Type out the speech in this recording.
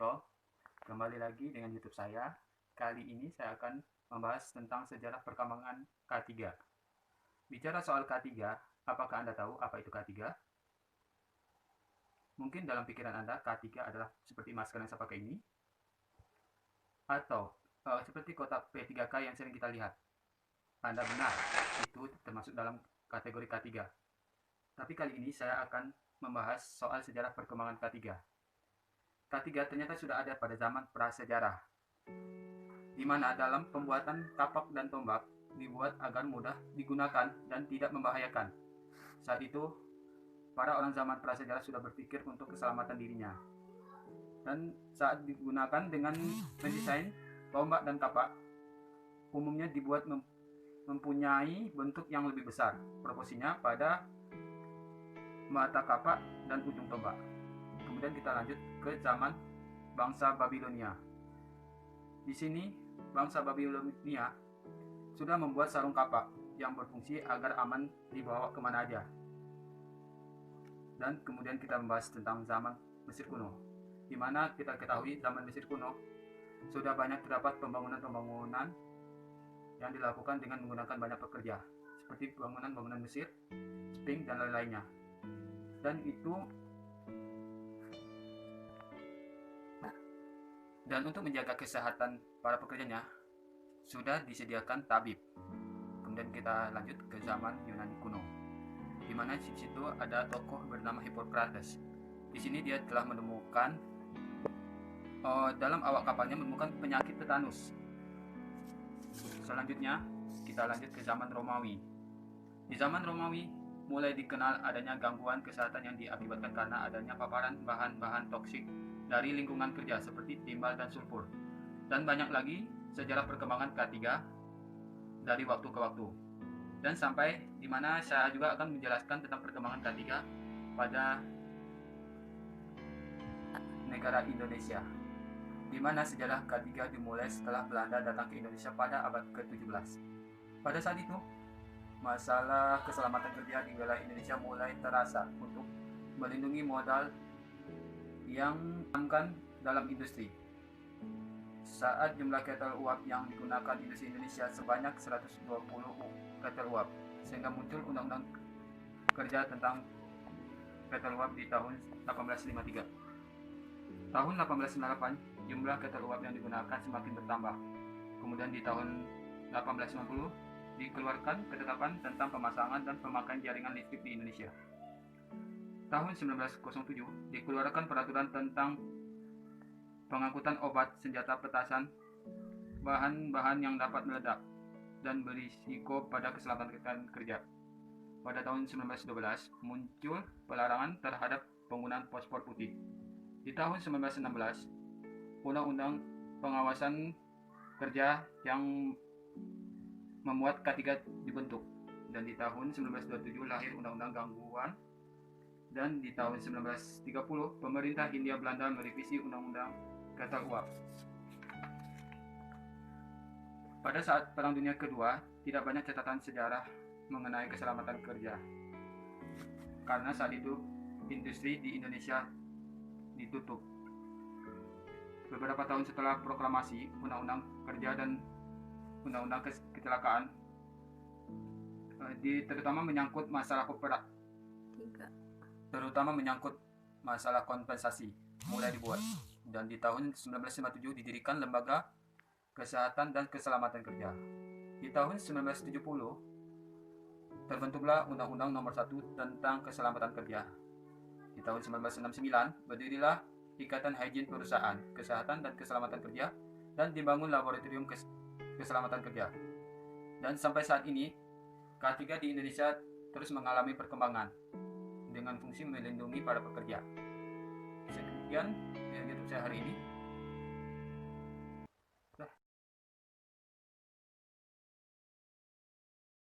Assalamualaikum. Kembali lagi dengan YouTube saya. Kali ini saya akan membahas tentang sejarah perkembangan K3. Bicara soal K3, apakah Anda tahu apa itu K3? Mungkin dalam pikiran Anda K3 adalah seperti masker yang saya pakai ini, atau seperti kotak P3K yang sering kita lihat. Anda benar, itu termasuk dalam kategori K3. Tapi kali ini saya akan membahas soal sejarah perkembangan K3. K3 ternyata sudah ada pada zaman prasejarah, di mana dalam pembuatan kapak dan tombak dibuat agar mudah digunakan dan tidak membahayakan. Saat itu, para orang zaman prasejarah sudah berpikir untuk keselamatan dirinya. Dan saat digunakan dengan mendesain tombak dan kapak, umumnya dibuat mempunyai bentuk yang lebih besar, proporsinya pada mata kapak dan ujung tombak. Kemudian kita lanjut ke zaman bangsa Babilonia. Di sini bangsa Babilonia sudah membuat sarung kapak yang berfungsi agar aman dibawa kemana aja. Dan kemudian kita membahas tentang zaman Mesir kuno, di mana kita ketahui zaman Mesir kuno sudah banyak terdapat pembangunan-pembangunan yang dilakukan dengan menggunakan banyak pekerja, seperti bangunan-bangunan Mesir, Sphinx, dan lain-lainnya. Dan untuk menjaga kesehatan para pekerjanya, sudah disediakan tabib. Kemudian kita lanjut ke zaman Yunani kuno, di mana di situ ada tokoh bernama Hippocrates. Di sini dia telah menemukan dalam awak kapalnya menemukan penyakit tetanus. Selanjutnya kita lanjut ke zaman Romawi. Di zaman Romawi mulai dikenal adanya gangguan kesehatan yang diakibatkan karena adanya paparan bahan-bahan toksik dari lingkungan kerja seperti timbal dan sulfur. Dan banyak lagi sejarah perkembangan K3 dari waktu ke waktu. Dan sampai di mana saya juga akan menjelaskan tentang perkembangan K3 pada negara Indonesia, di mana sejarah K3 dimulai setelah Belanda datang ke Indonesia pada abad ke-17. Pada saat itu, masalah keselamatan kerja di wilayah Indonesia mulai terasa untuk melindungi modal yang ditanamkan dalam industri. Saat jumlah ketel uap yang digunakan industri Indonesia sebanyak 120 ketel uap, sehingga muncul Undang-Undang Kerja tentang ketel uap di tahun 1853. Tahun 1898, jumlah ketel uap yang digunakan semakin bertambah. Kemudian di tahun 1890 dikeluarkan ketetapan tentang pemasangan dan pemakaian jaringan listrik di Indonesia. Tahun 1907 dikeluarkan peraturan tentang pengangkutan obat, senjata petasan, bahan-bahan yang dapat meledak dan berisiko pada keselamatan kerja. Pada tahun 1912 muncul pelarangan terhadap penggunaan fosfor putih. Di tahun 1916 Undang-Undang Pengawasan Kerja yang memuat K3 dibentuk, dan di tahun 1927 lahir Undang-Undang Gangguan, dan di tahun 1930 pemerintah Hindia Belanda merevisi Undang-Undang Ketel Uap. Pada saat Perang Dunia Kedua, tidak banyak catatan sejarah mengenai keselamatan kerja, karena saat itu industri di Indonesia ditutup. Beberapa tahun setelah proklamasi Undang-Undang Kerja dan Undang-Undang Kecelakaan, terutama menyangkut masalah kompensasi, mulai dibuat. Dan di tahun 1957 didirikan Lembaga Kesehatan dan Keselamatan Kerja. Di tahun 1970 terbentuklah Undang-Undang Nomor 1 tentang Keselamatan Kerja. Di tahun 1969 berdirilah Ikatan Higien Perusahaan, Kesehatan dan Keselamatan Kerja, dan dibangun Laboratorium Keselamatan Kerja. Dan sampai saat ini K3 di Indonesia terus mengalami perkembangan dengan fungsi melindungi para pekerja. Sekian video YouTube saya hari ini.